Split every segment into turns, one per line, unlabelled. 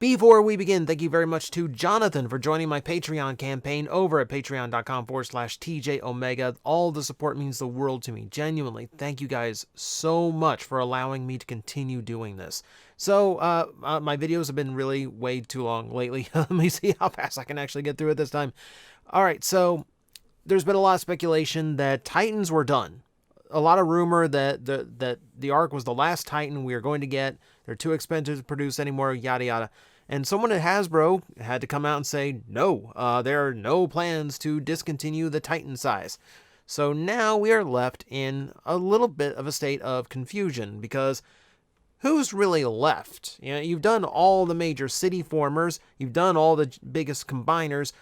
Before we begin, thank you very much to Jonathan for joining my Patreon campaign over at patreon.com/TJOmega. All the support means the world to me. Genuinely, thank you guys so much for allowing me to continue doing this. So, my videos have been really way too long lately. Let me see how fast I can actually get through it this time. Alright, so there's been a lot of speculation that Titans were done. A lot of rumor that the Ark was the last Titan we were going to get. They're too expensive to produce anymore, yada yada. And someone at Hasbro had to come out and say, no, there are no plans to discontinue the Titan size. So now we are left in a little bit of a state of confusion, because who's really left? You know, you've done all the major city formers, you've done all the biggest combiners.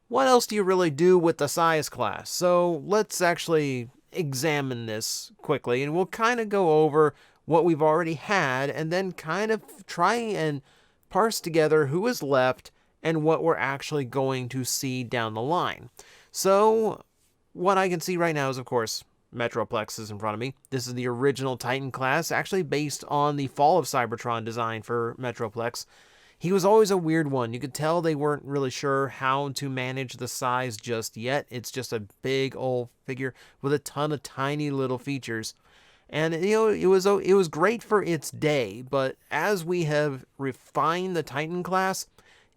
What else do you really do with the size class? So let's actually examine this quickly, and we'll kind of go over what we've already had, and then kind of try and parse together who is left and what we're actually going to see down the line. So what I can see right now is, of course, Metroplex is in front of me. This is the original Titan class, actually based on the Fall of Cybertron design for Metroplex. He was always a weird one. You could tell they weren't really sure how to manage the size just yet. It's just a big old figure with a ton of tiny little features. And, you know, it was great for its day, but as we have refined the Titan class,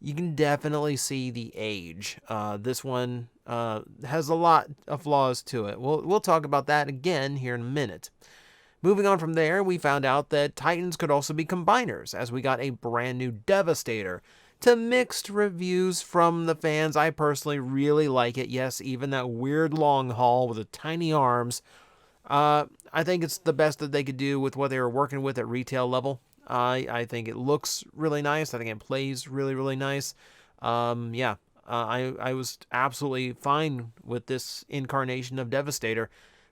you can definitely see the age. This one has a lot of flaws to it. We'll talk about that again here in a minute. Moving on from there, we found out that Titans could also be combiners, as we got a brand new Devastator. To mixed reviews from the fans, I personally really like it. Yes, even that weird long haul with the tiny arms. I think it's the best that they could do with what they were working with at retail level. I think it looks really nice. I think it plays really, really nice. I was absolutely fine with this incarnation of Devastator.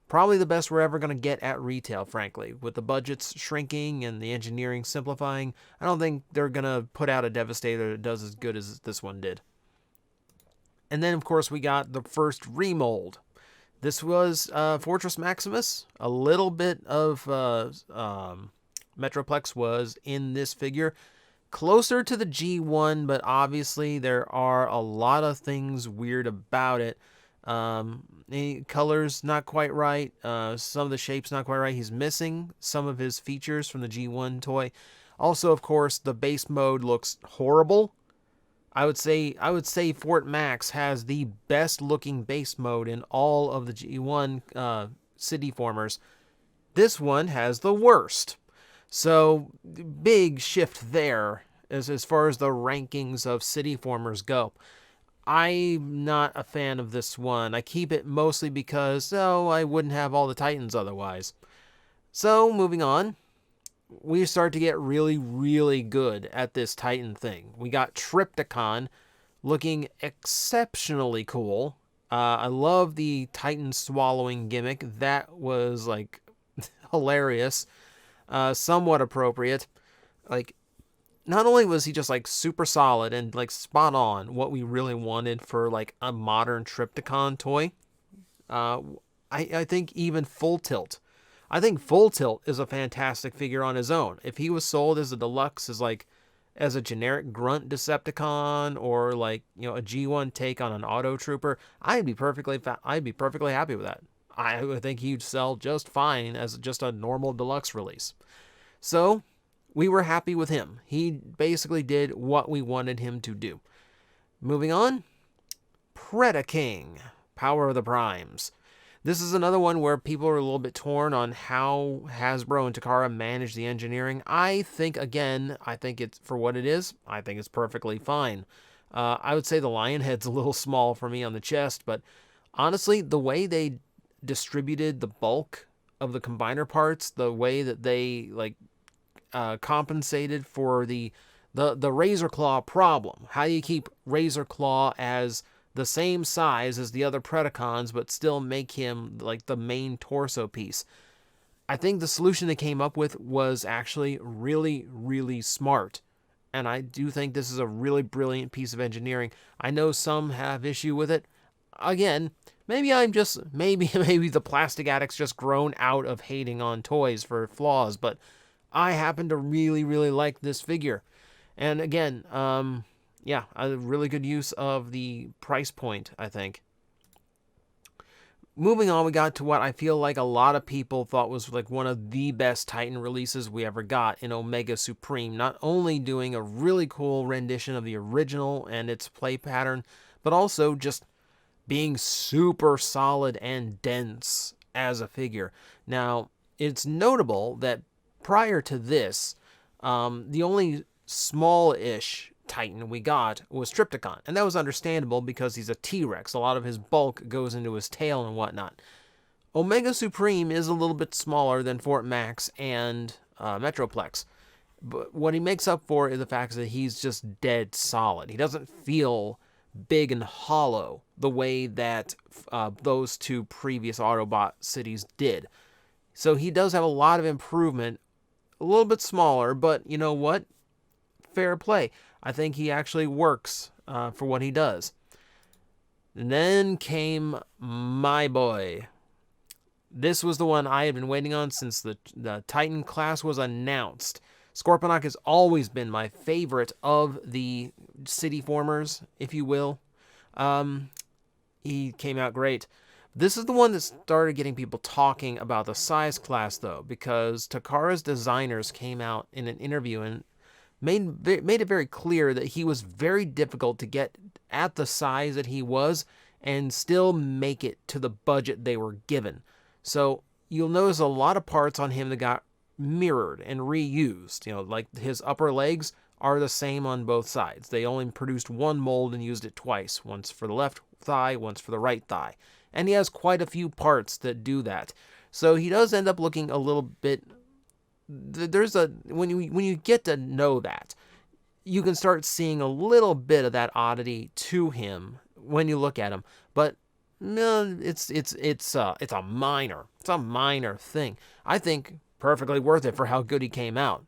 Probably the best we're ever going to get at retail, frankly. With the budgets shrinking and the engineering simplifying, I don't think they're going to put out a Devastator that does as good as this one did. And then, of course, we got the first remold. This was Fortress Maximus. A little bit of Metroplex was in this figure. Closer to the G1, but obviously there are a lot of things weird about it. The color's not quite right. Some of the shape's not quite right. He's missing some of his features from the G1 toy. Also, of course, the base mode looks horrible. I would say Fort Max has the best looking base mode in all of the G1 city formers. This one has the worst. So big shift there as far as the rankings of city formers go. I'm not a fan of this one. I keep it mostly because, I wouldn't have all the Titans otherwise. So moving on. We start to get really, really good at this Titan thing. We got Trypticon looking exceptionally cool. I love the Titan swallowing gimmick. That was, like, hilarious. Somewhat appropriate. Like, not only was he just, like, super solid and, like, spot on what we really wanted for, like, a modern Trypticon toy, I think even Full Tilt. I think Full Tilt is a fantastic figure on his own. If he was sold as a deluxe, as a generic grunt Decepticon, or like, you know, a G1 take on an Auto Trooper, I'd be perfectly happy with that. I would think he'd sell just fine as just a normal deluxe release. So we were happy with him. He basically did what we wanted him to do. Moving on, Predaking, Power of the Primes. This is another one where people are a little bit torn on how Hasbro and Takara manage the engineering. I think it's, for what it is, I think it's perfectly fine. I would say the lion head's a little small for me on the chest, but honestly, the way they distributed the bulk of the combiner parts, the way that they compensated for the Razor Claw problem. How do you keep Razor Claw as the same size as the other Predacons, but still make him like the main torso piece? I think the solution they came up with was actually really, really smart. And I do think this is a really brilliant piece of engineering. I know some have issue with it. Again, maybe the plastic addict's just grown out of hating on toys for flaws, but I happen to really, really like this figure. And again, yeah, a really good use of the price point, I think. Moving on, we got to what I feel like a lot of people thought was like one of the best Titan releases we ever got in Omega Supreme. Not only doing a really cool rendition of the original and its play pattern, but also just being super solid and dense as a figure. Now, it's notable that prior to this, the only small-ish Titan we got was Trypticon, and that was understandable because he's a T-Rex. A lot of his bulk goes into his tail and whatnot. Omega Supreme is a little bit smaller than Fort Max and Metroplex, but what he makes up for is the fact that he's just dead solid. He doesn't feel big and hollow the way that those two previous Autobot cities did. So he does have a lot of improvement, a little bit smaller, but you know what? Fair play. I think he actually works for what he does. And then came my boy. This was the one I had been waiting on since the Titan class was announced. Scorpenoc has always been my favorite of the city formers, if you will. He came out great. This is the one that started getting people talking about the size class, though, because Takara's designers came out in an interview and made it very clear that he was very difficult to get at the size that he was and still make it to the budget they were given. So you'll notice a lot of parts on him that got mirrored and reused. You know, like his upper legs are the same on both sides. They only produced one mold and used it twice, once for the left thigh, once for the right thigh. And he has quite a few parts that do that. So he does end up looking a little bit... There's a... When you get to know that, you can start seeing a little bit of that oddity to him when you look at him. But no, it's a minor thing. I think perfectly worth it for how good he came out.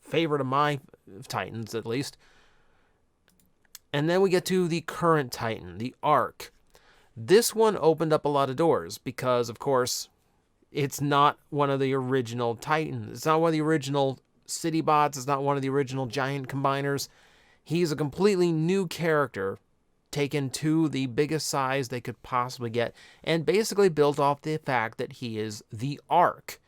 Favorite of my Titans, at least. And then we get to the current Titan, the Ark. This one opened up a lot of doors because, of course, it's not one of the original Titans. It's not one of the original City Bots. It's not one of the original Giant Combiners. He's a completely new character taken to the biggest size they could possibly get and basically built off the fact that he is the Ark.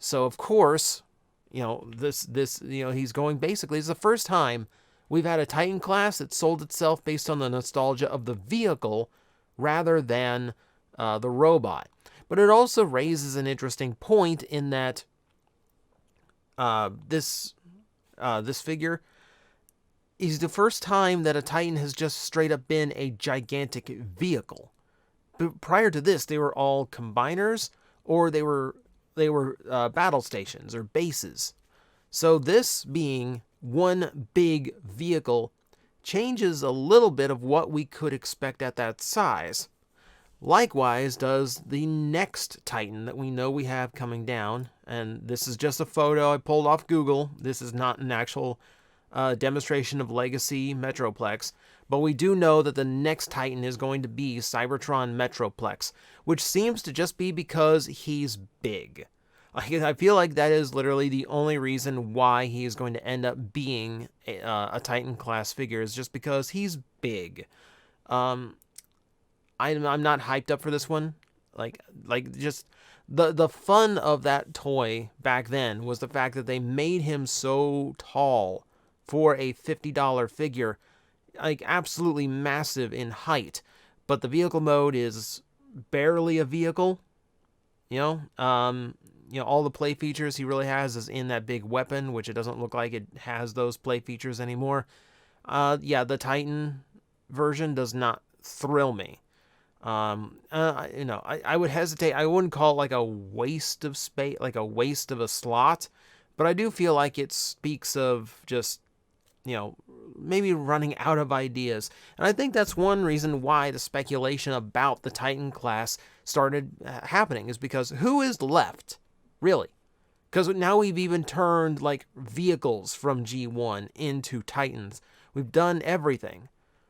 So, of course, you know, he's going basically, it's the first time we've had a Titan class that sold itself based on the nostalgia of the vehicle rather than the robot. But it also raises an interesting point in that this figure is the first time that a Titan has just straight up been a gigantic vehicle. But prior to this, they were all combiners or they were battle stations or bases. So this being one big vehicle changes a little bit of what we could expect at that size. Likewise does the next Titan that we know we have coming down, and this is just a photo I pulled off Google. This is not an actual demonstration of Legacy Metroplex, but we do know that the next Titan is going to be Cybertron Metroplex, which seems to just be because he's big. I feel like that is literally the only reason why he is going to end up being a Titan class figure, is just because he's big. I'm not hyped up for this one. Like just the fun of that toy back then was the fact that they made him so tall for a $50 figure, like absolutely massive in height. But the vehicle mode is barely a vehicle. You know, all the play features he really has is in that big weapon, which it doesn't look like it has those play features anymore. Yeah, the Titan version does not thrill me. I would hesitate. I wouldn't call it like a waste of space, like a waste of a slot, but I do feel like it speaks of just, maybe running out of ideas. And I think that's one reason why the speculation about the Titan class started happening, is because who is left, really? Because now we've even turned like vehicles from G1 into Titans. We've done everything.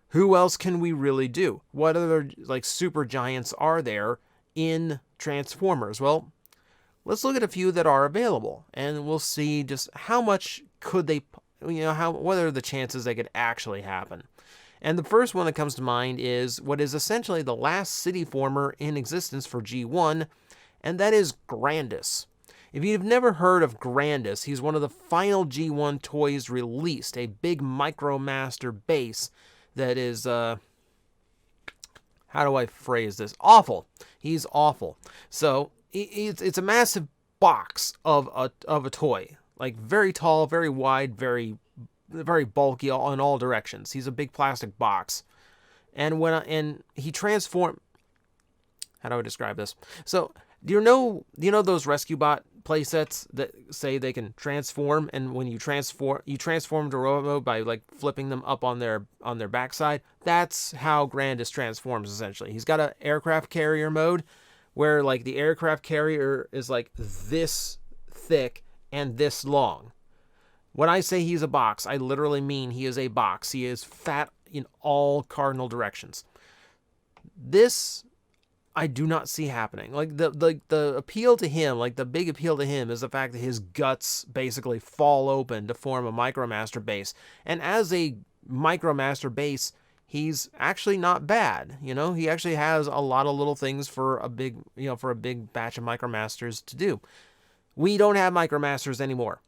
Who else can we really do? What other like super giants are there in Transformers? Well, let's look at a few that are available, and we'll see just how much could they what are the chances they could actually happen? And the first one that comes to mind is what is essentially the last city former in existence for G1, and that is Grandis. If you've never heard of Grandis, he's one of the final G1 toys released, a big Micromaster base that is, how do I phrase this? Awful. He's awful. So, it's a massive box of a toy. Like, very tall, very wide, very bulky in all directions. He's a big plastic box. And he transformed... How do I describe this? So, do you know those Rescue Bot playsets that say they can transform, and when you transform to robot mode by like flipping them up on their backside? That's how Grandis transforms essentially. He's got an aircraft carrier mode where like the aircraft carrier is like this thick and this long. When I say he's a box, I literally mean he is a box. He is fat in all cardinal directions. This I do not see happening. Like the appeal to him, like the big appeal to him is the fact that his guts basically fall open to form a Micromaster base. And as a Micromaster base, he's actually not bad. He actually has a lot of little things for a big batch of Micromasters to do. We don't have Micromasters anymore.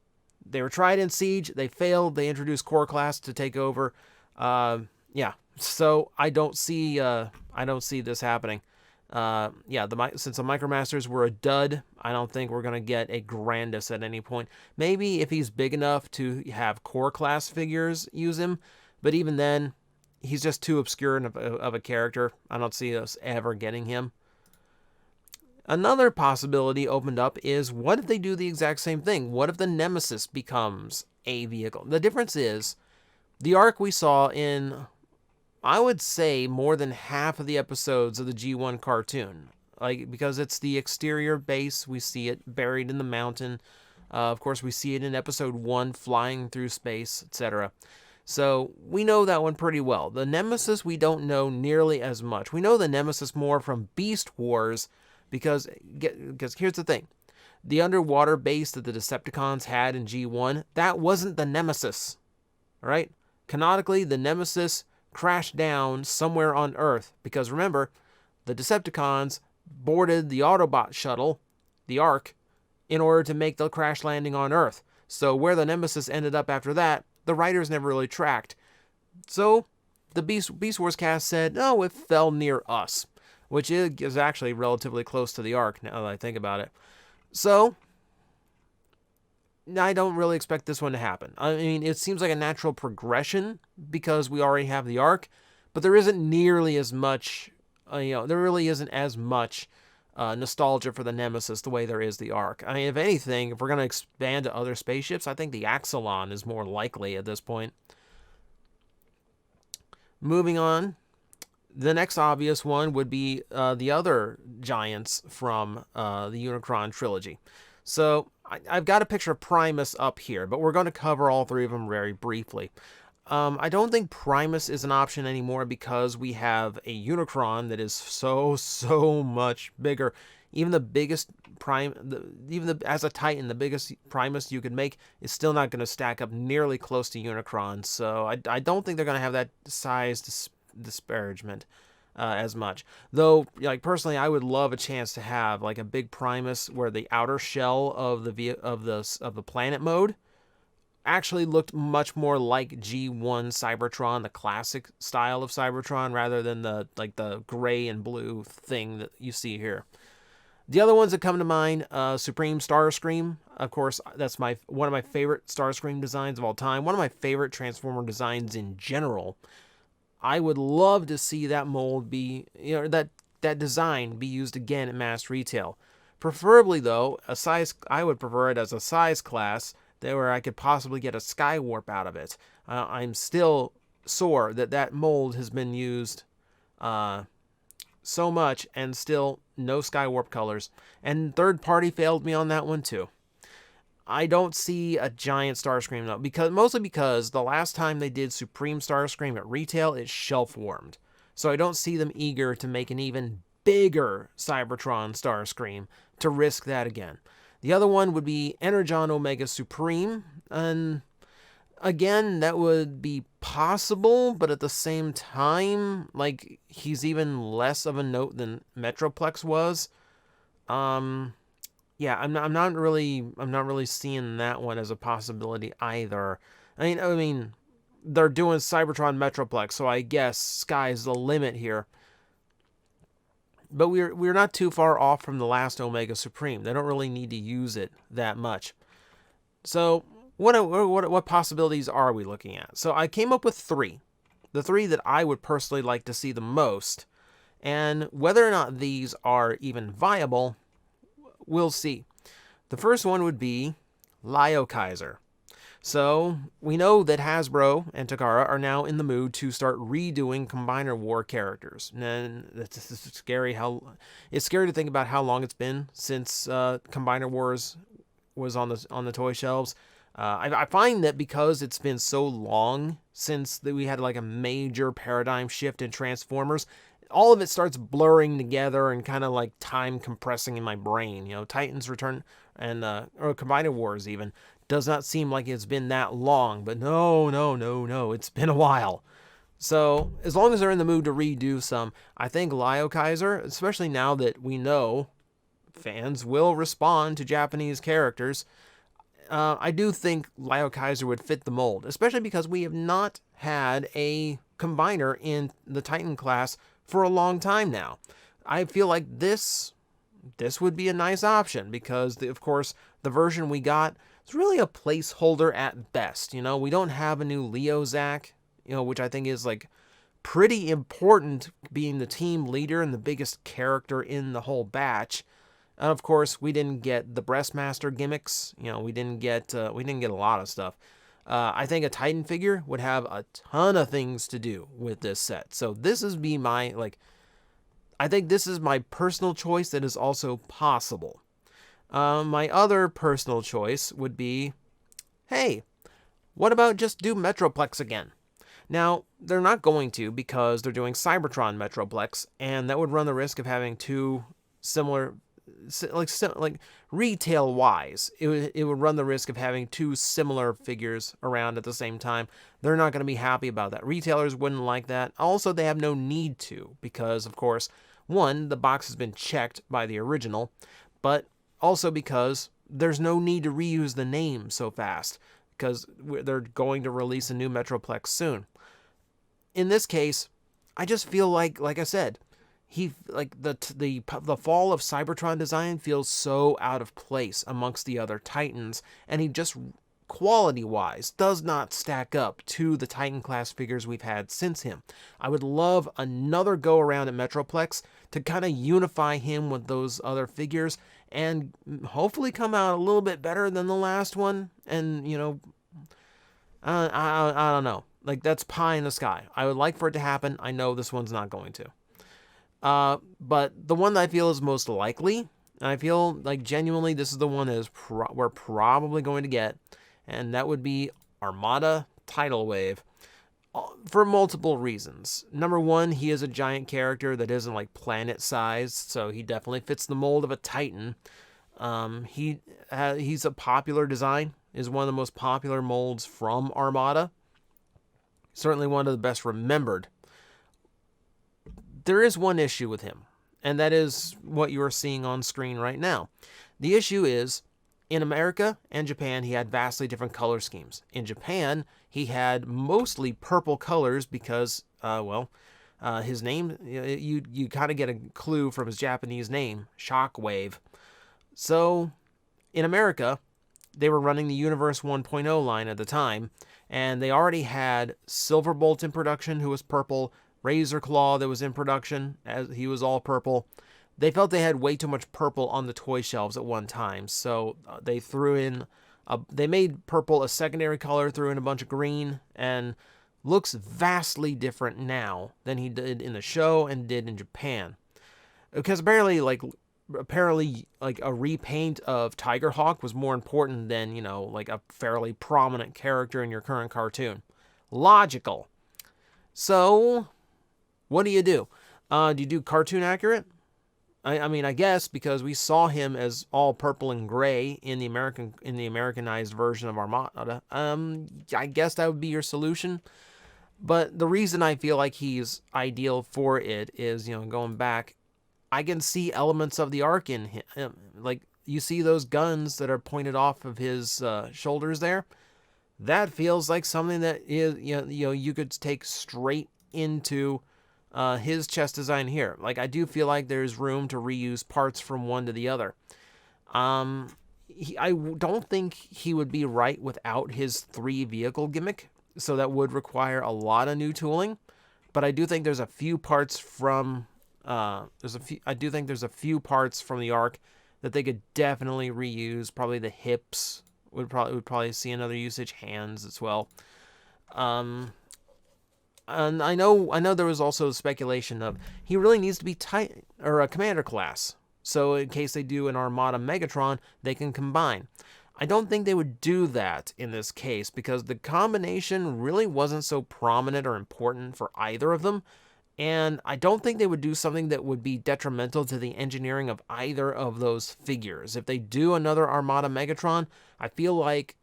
They were tried in Siege, they failed, they introduced Core Class to take over. Yeah. So I don't see this happening. Since the Micromasters were a dud, I don't think we're going to get a Grandis at any point. Maybe if he's big enough to have Core Class figures use him, but even then, he's just too obscure of a character. I don't see us ever getting him. Another possibility opened up is, what if they do the exact same thing? What if the Nemesis becomes a vehicle? The difference is, the arc we saw in... I would say more than half of the episodes of the G1 cartoon, because it's the exterior base. We see it buried in the mountain. Of course, we see it in episode 1, flying through space, etc. So we know that one pretty well. The Nemesis, we don't know nearly as much. We know the Nemesis more from Beast Wars, because here's the thing. The underwater base that the Decepticons had in G1, that wasn't the Nemesis. All right? Canonically, the Nemesis crashed down somewhere on Earth, because remember, the Decepticons boarded the Autobot shuttle, the Ark, in order to make the crash landing on Earth. So where the Nemesis ended up after that, the writers never really tracked. So the Beast Wars cast said, no, it fell near us, which is actually relatively close to the Ark, now that I think about it. So I don't really expect this one to happen. I mean, it seems like a natural progression because we already have the Ark, but there isn't nearly as much, there really isn't as much nostalgia for the Nemesis the way there is the Ark. I mean, if anything, if we're going to expand to other spaceships, I think the Axelon is more likely at this point. Moving on, the next obvious one would be the other giants from the Unicron trilogy. So I've got a picture of Primus up here, but we're going to cover all three of them very briefly. I don't think Primus is an option anymore because we have a Unicron that is so much bigger. Even the biggest as a Titan, the biggest Primus you could make is still not going to stack up nearly close to Unicron. So I don't think they're going to have that size disparagement as much. Though, like personally, I would love a chance to have like a big Primus where the outer shell of the planet mode actually looked much more like G1 Cybertron, the classic style of Cybertron, rather than the gray and blue thing that you see here. The other ones that come to mind, Supreme Starscream. Of course, that's one of my favorite Starscream designs of all time. One of my favorite Transformer designs in general. I would love to see that mold be, that design be used again at mass retail. Preferably, though, I would prefer it as a size class where I could possibly get a Skywarp out of it. I'm still sore that mold has been used so much and still no Skywarp colors. And third party failed me on that one too. I don't see a giant Starscream though, mostly because the last time they did Supreme Starscream at retail, it shelf warmed. So I don't see them eager to make an even bigger Cybertron Starscream to risk that again. The other one would be Energon Omega Supreme, and Again, that would be possible, but at the same time, like, he's even less of a note than Metroplex was. Yeah, I'm not really seeing that one as a possibility either. I mean, they're doing Cybertron Metroplex, so I guess sky's the limit here. But we're not too far off from the last Omega Supreme. They don't really need to use it that much. So what possibilities are we looking at? So I came up with three. The three that I would personally like to see the most. And whether or not these are even viable, we'll see. The first one would be Liokaiser. So we know that Hasbro and Takara are now in the mood to start redoing Combiner War characters. And it's scary to think about how long it's been since Combiner Wars was on the toy shelves. I find that because it's been so long since we had like a major paradigm shift in Transformers, all of it starts blurring together and kind of like time compressing in my brain. You know, Titans Return and or Combiner Wars even does not seem like it's been that long, but no, it's been a while. So as long as they're in the mood to redo some, I think Liokaiser, especially now that we know fans will respond to Japanese characters, I do think Liokaiser would fit the mold, especially because we have not had a combiner in the Titan class for a long time now. I feel like this would be a nice option because, of course, the version we got is really a placeholder at best. You know, we don't have a new Leozak, you know, which I think is like pretty important, being the team leader and the biggest character in the whole batch. And of course, we didn't get the Breastmaster gimmicks. You know, we didn't get a lot of stuff. I think a Titan figure would have a ton of things to do with this set. So this is I think this is my personal choice that is also possible. My other personal choice would be, hey, what about just do Metroplex again? Now, they're not going to because they're doing Cybertron Metroplex, and that would run the risk of having two similar, like retail-wise, it would run the risk of having two similar figures around at the same time. They're not going to be happy about that. Retailers wouldn't like that. Also, they have no need to because, of course, one, the box has been checked by the original, but also because there's no need to reuse the name so fast because they're going to release a new Metroplex soon. In this case, I just feel like I said, the fall of Cybertron design feels so out of place amongst the other Titans, and he just quality-wise does not stack up to the Titan class figures we've had since him. I would love another go around at Metroplex to kind of unify him with those other figures and hopefully come out a little bit better than the last one. And, you know, I don't know. Like, that's pie in the sky. I would like for it to happen. I know this one's not going to. But the one that I feel is most likely, and I feel like genuinely this is the one that we're probably going to get, and that would be Armada Tidal Wave, for multiple reasons. Number one, he is a giant character that isn't like planet sized, so he definitely fits the mold of a Titan. He's a popular design, is one of the most popular molds from Armada. Certainly one of the best remembered. There is one issue with him, and that is what you are seeing on screen right now. The issue is, in America and Japan, he had vastly different color schemes. In Japan, he had mostly purple colors because, his name, you kind of get a clue from his Japanese name, Shockwave. So, in America, they were running the Universe 1.0 line at the time, and they already had Silverbolt in production, who was purple, Razor Claw that was in production, as he was all purple. They felt they had way too much purple on the toy shelves at one time, so they threw in, they made purple a secondary color, threw in a bunch of green, and looks vastly different now than he did in the show and did in Japan. Because apparently a repaint of Tigerhawk was more important than, like a fairly prominent character in your current cartoon. Logical. So, what do? Do you do cartoon accurate? I mean, I guess because we saw him as all purple and gray in the Americanized version of Armada. I guess that would be your solution. But the reason I feel like he's ideal for it is, going back, I can see elements of the Ark in him. Like, you see those guns that are pointed off of his shoulders there? That feels like something that is, you could take straight into his chest design here. Like, I do feel like there's room to reuse parts from one to the other. I don't think he would be right without his 3 vehicle gimmick, so that would require a lot of new tooling. But I do think there's a few parts from I do think there's a few parts from the Ark that they could definitely reuse. Probably the hips would probably see another usage. Hands as well. And I know there was also speculation of he really needs to be a commander class. So in case they do an Armada Megatron, they can combine. I don't think they would do that in this case because the combination really wasn't so prominent or important for either of them. And I don't think they would do something that would be detrimental to the engineering of either of those figures. If they do another Armada Megatron, I feel like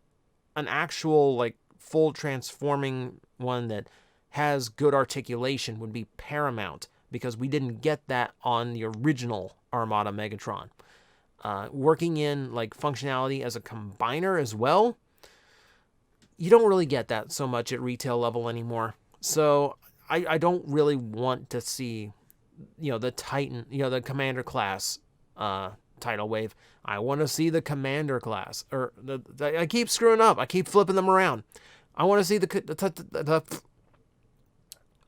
an actual, like, full transforming one that has good articulation would be paramount because we didn't get that on the original Armada Megatron. Working in, like, functionality as a combiner as well, you don't really get that so much at retail level anymore. So I don't really want to see, the Titan, the Commander class tidal wave. I want to see the Commander class. Or I keep screwing up. I keep flipping them around. I want to see the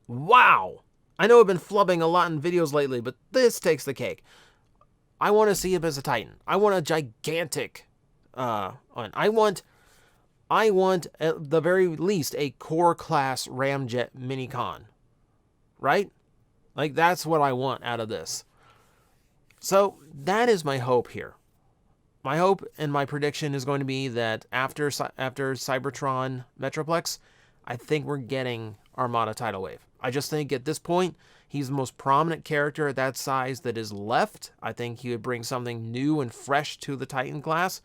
wow. I know I've been flubbing a lot in videos lately, but this takes the cake. I want to see him as a Titan. I want a gigantic one. I want at the very least a core class ramjet minicon. Right? Like, that's what I want out of this. So that is my hope here. My hope and my prediction is going to be that after Cybertron Metroplex, I think we're getting Armada Tidal Wave. I just think at this point, he's the most prominent character at that size that is left. I think he would bring something new and fresh to the Titan class.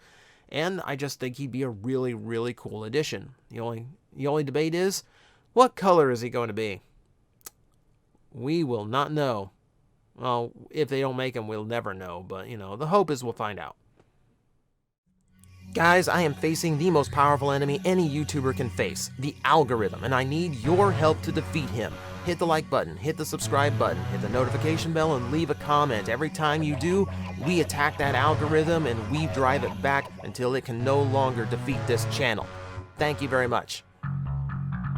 And I just think he'd be a really, really cool addition. The only debate is, what color is he going to be? We will not know. Well, if they don't make him, we'll never know. But, the hope is we'll find out. Guys, I am facing the most powerful enemy any YouTuber can face, the algorithm, and I need your help to defeat him. Hit the like button, hit the subscribe button, hit the notification bell, and leave a comment. Every time you do, we attack that algorithm and we drive it back until it can no longer defeat this channel. Thank you very much.